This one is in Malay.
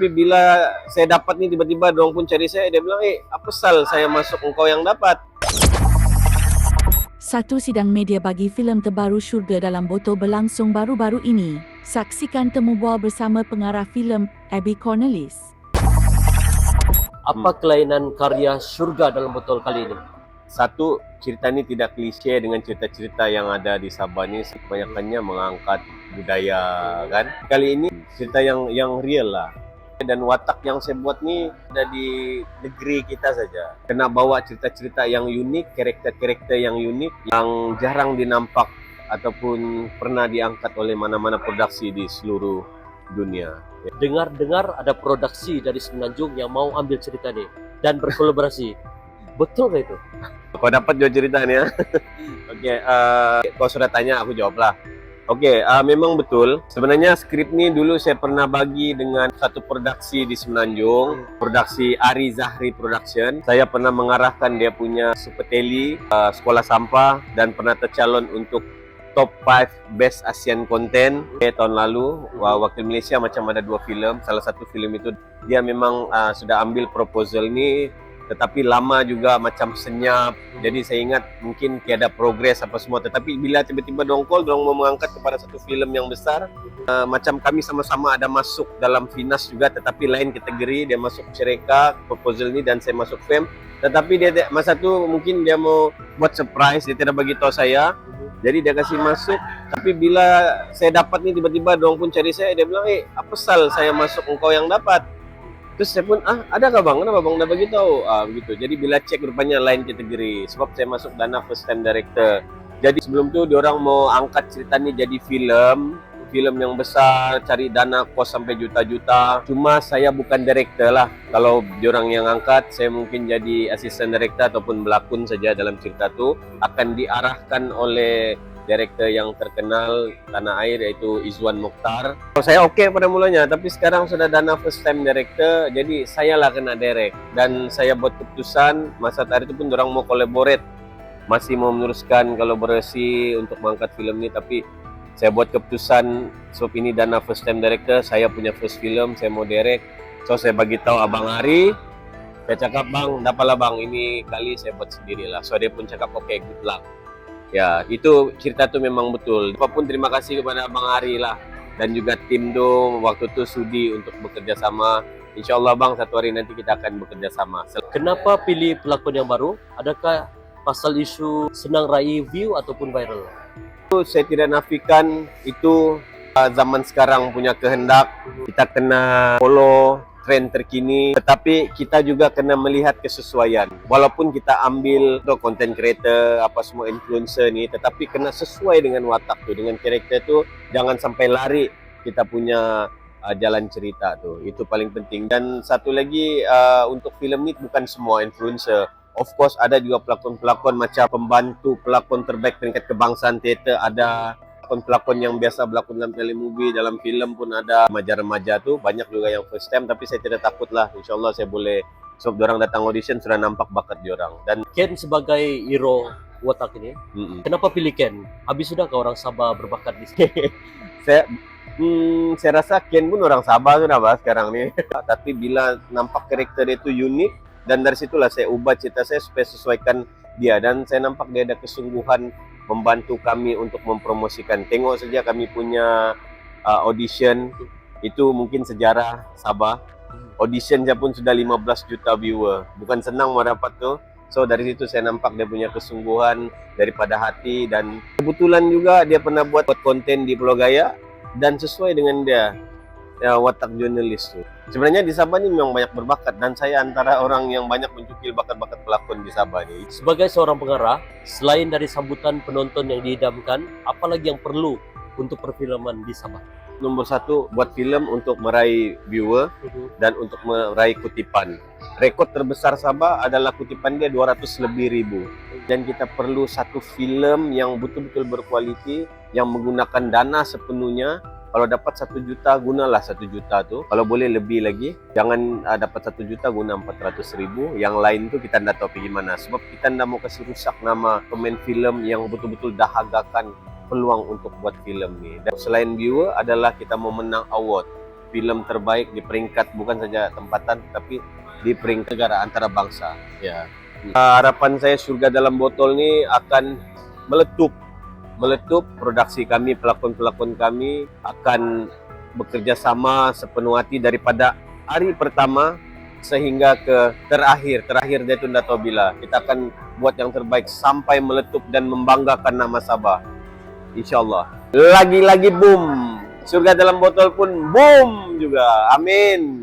Tetapi bila saya dapat nih tiba-tiba dong pun cari saya, dia bilang, apa sal saya masuk engkau yang dapat. Satu sidang media bagi filem terbaru Syurga Dalam Botol berlangsung baru-baru ini. Saksikan temu bual bersama pengarah filem Abby Cornelis. Apa kelainan karya Syurga Dalam Botol kali ini? Satu, cerita ini tidak klise dengan cerita-cerita yang ada di Sabah ini. Kebanyakannya mengangkat budaya kan. Kali ini cerita yang real lah. Dan watak yang saya buat ni ada di negeri kita saja. Kena bawa cerita-cerita yang unik, karakter-karakter yang unik, yang jarang dinampak ataupun pernah diangkat oleh mana-mana produksi di seluruh dunia. Dengar-dengar ada produksi dari Semenanjung yang mau ambil cerita ini dan berkolaborasi. Betul nggak itu? Kau dapat jawab cerita ni ya? Okey, kau sudah tanya, aku jawablah. Okey, memang betul. Sebenarnya skrip ni dulu saya pernah bagi dengan satu produksi di Semenanjung, produksi Ari Zahri Production. Saya pernah mengarahkan dia punya Super Tele, Sekolah Sampah, dan pernah tercalon untuk Top 5 Best Asian Content tahun lalu. Wakil Malaysia macam ada 2 filem. Salah satu filem itu dia memang sudah ambil proposal ni, tetapi lama juga macam senyap. Jadi saya ingat mungkin tiada progres apa semua. Tetapi bila tiba-tiba dongkol, dorang mau mengangkat kepada satu filem yang besar, macam kami sama-sama ada masuk dalam Finas juga, tetapi lain kategori. Dia masuk Cereka proposal ni dan saya masuk FEM. Tetapi dia masa tu mungkin dia mau buat surprise, dia tidak bagi tahu saya. Jadi dia kasih masuk. Tapi bila saya dapat ni tiba-tiba dorang pun cari saya, dia bilang, apa sal saya masuk engkau yang dapat. Terus saya pun, ada kah bang? Kenapa bang dah bagi tahu? Begitu. Jadi bila cek rupanya lain kategori. Sebab saya masuk dana first time director. Jadi sebelum tu diorang mau angkat cerita ni jadi filem yang besar, cari dana kos sampai juta-juta. Cuma saya bukan director lah. Kalau diorang yang angkat, saya mungkin jadi asisten director ataupun pelakon saja dalam cerita tu. Akan diarahkan oleh director yang terkenal tanah air, yaitu Izwan Mokhtar. Saya okey pada mulanya, tapi sekarang sudah dana first time director, jadi saya lah kena direct. Dan saya buat keputusan, masa hari itu pun orang mau collaborate, masih mau meneruskan kolaborasi untuk mengangkat filem ni, tapi saya buat keputusan sebab ini dana first time director, saya punya first film, saya mau direct. So saya bagi tahu Abang Ari, saya cakap, bang, dapatlah bang, ini kali saya buat sendirilah. So dia pun cakap, okay, good luck. Ya, itu cerita tu memang betul. Apapun terima kasih kepada Abang Ari lah. Dan juga tim tu waktu tu sudi untuk bekerja sama. InsyaAllah bang, satu hari nanti kita akan bekerja sama. Kenapa pilih pelakon yang baru? Adakah pasal isu senang raih view ataupun viral? Saya tidak nafikan itu zaman sekarang punya kehendak. Kita kena follow trend terkini, tetapi kita juga kena melihat kesesuaian. Walaupun kita ambil content creator, apa semua influencer ni, tetapi kena sesuai dengan watak tu, dengan karakter tu. Jangan sampai lari kita punya jalan cerita tu. Itu paling penting. Dan satu lagi, untuk filem ni bukan semua influencer. Of course ada juga pelakon-pelakon macam pembantu pelakon terbaik peringkat kebangsaan teater, ada pelakon yang biasa berlakon dalam telemovie, dalam filem pun ada. Remaja-remaja tu banyak juga yang first time, tapi saya tidak takut lah. InsyaAllah saya boleh, sebab diorang datang audition sudah nampak bakat diorang. Dan Ken sebagai hero watak ini, kenapa pilih Ken? Habis sudah ke orang Sabah berbakat di sini? saya rasa Ken pun orang Sabah sudah bah sekarang ni. Tapi bila nampak karakter dia tu unik, dan dari situlah saya ubah cerita saya supaya sesuaikan dia. Dan saya nampak dia ada kesungguhan membantu kami untuk mempromosikan. Tengok saja kami punya audition, itu mungkin sejarah Sabah. Audition saja pun sudah 15 juta viewer. Bukan senang mendapat tu. So dari situ saya nampak dia punya kesungguhan daripada hati. Dan kebetulan juga dia pernah buat konten di Pulau Gaya dan sesuai dengan dia, watak jurnalis tu. Sebenarnya di Sabah ni memang banyak berbakat, dan saya antara orang yang banyak mencukil bakat-bakat pelakon di Sabah ni. Sebagai seorang pengarah, selain dari sambutan penonton yang diidamkan, apalagi yang perlu untuk perfilman di Sabah? Nombor satu, buat filem untuk meraih viewer dan untuk meraih kutipan. Rekod terbesar Sabah adalah kutipan dia 200 lebih ribu. Dan kita perlu satu filem yang betul-betul berkualiti, yang menggunakan dana sepenuhnya. Kalau dapat 1 juta, gunalah 1 juta tu. Kalau boleh lebih lagi. Jangan dapat 1 juta, guna 400,000. Yang lain tu kita tidak tahu bagaimana. Sebab kita tidak mau kasih rusak nama pemain filem yang betul-betul dahagakan peluang untuk buat filem ni. Dan selain viewer adalah kita mau menang award. film terbaik di peringkat bukan saja tempatan tapi di peringkat negara antara bangsa. Ya. Harapan saya Surga Dalam Botol ini akan meletup produksi kami, pelakon-pelakon kami akan bekerja sama sepenuh hati daripada hari pertama sehingga ke terakhir dia Tunda Tobila. Kita akan buat yang terbaik sampai meletup dan membanggakan nama Sabah. Insyaallah. Lagi-lagi boom. Surga Dalam Botol pun boom juga. Amin.